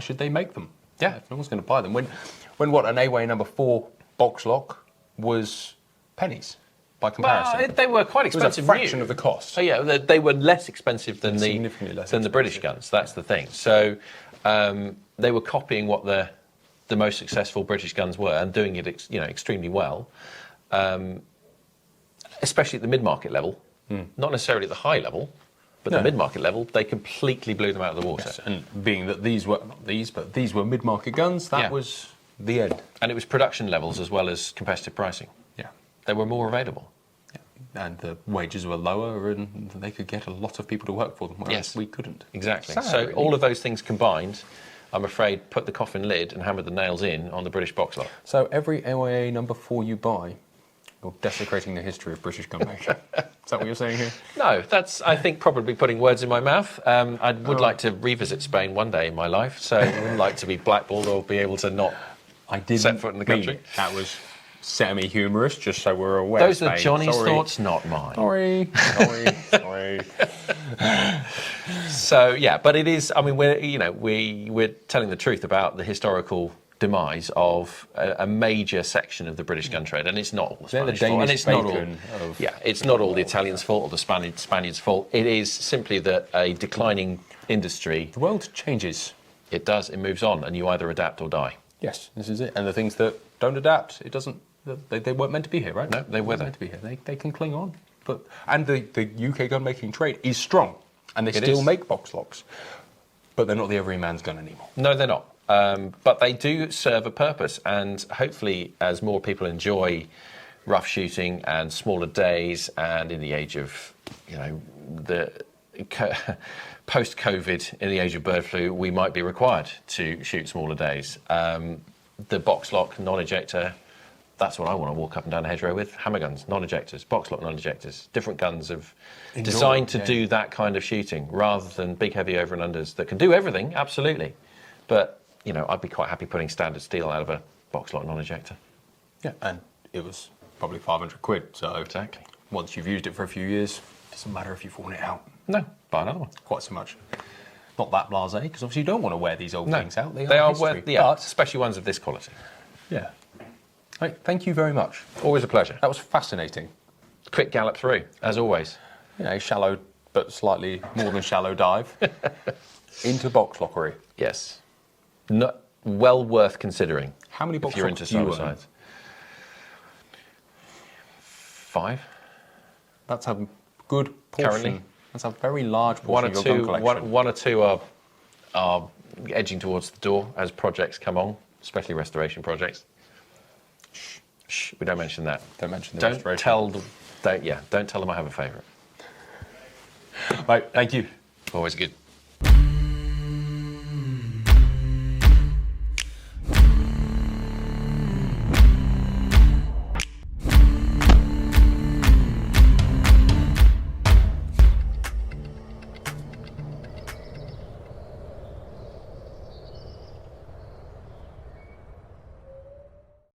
should they make them? Yeah. If no one's going to buy them. When what, an AWA number 4 box lock was pennies by comparison. Well, they were quite expensive. It was a fraction of the cost. So yeah, they were less expensive than the British guns. That's the thing. So they were copying what the most successful British guns were and doing it extremely well, especially at the mid-market level. Not necessarily at the high level, but the mid-market level, they completely blew them out of the water. Yes, and being that these were mid-market guns, that was the end. And it was production levels as well as competitive pricing. Yeah. They were more available. Yeah. And the wages were lower and they could get a lot of people to work for them, whereas we couldn't. Exactly. Sad, so really. all of those things combined, I'm afraid, put the coffin lid and hammered the nails in on the British box lock. So every AYA number 4 you buy, you're desecrating the history of British gun making. Is that what you're saying here? No, that's, I think, probably putting words in my mouth. I would like to revisit Spain one day in my life, so I wouldn't like to be blackballed or be able to not set foot in the country. That was semi-humorous, just so we're aware. Those are Jonny's thoughts, not mine. Sorry. So, yeah, but it is, I mean, we're telling the truth about the historical demise of a major section of the British gun trade, and it's not all the Spanish fault, and it's not all. It's not all the Italians' fault or the Spaniards' fault. It is simply that a declining industry. The world changes. It does. It moves on, and you either adapt or die. Yes, this is it. And the things that don't adapt, it doesn't. They weren't meant to be here, right? No, they weren't meant to be here. They can cling on, and the UK gun making trade is strong, and they still make box locks, but they're not the everyman's gun anymore. No, they're not. But they do serve a purpose, and hopefully, as more people enjoy rough shooting and smaller days, and in the age of, the post-COVID, in the age of bird flu, we might be required to shoot smaller days. The Boxlock non-ejector, that's what I want to walk up and down a hedgerow with. Hammer guns, non-ejectors, Boxlock non-ejectors, different guns designed to do that kind of shooting, rather than big, heavy over and unders that can do everything, absolutely. But, I'd be quite happy putting standard steel out of a Boxlock non-ejector. Yeah, and it was probably 500 quid, so Exactly. once you've used it for a few years, it doesn't matter if you've worn it out. No, buy another one. Quite so much. Not that blasé, because obviously you don't want to wear these old things out. They are history. worth, especially ones of this quality. Yeah. Right, thank you very much. Always a pleasure. That was fascinating. Quick gallop through, as always. Shallow, but slightly more than shallow dive into boxlockery. Yes. Well worth considering. How many if you're into boxlocks do you own? sides? 5. That's a good portion. Currently. That's a very large portion of your gun collection. One or two are edging towards the door as projects come on, especially restoration projects. Shh, we don't mention that. Don't mention the Don't restoration. don't tell them I have a favourite. Right, thank you. Always good.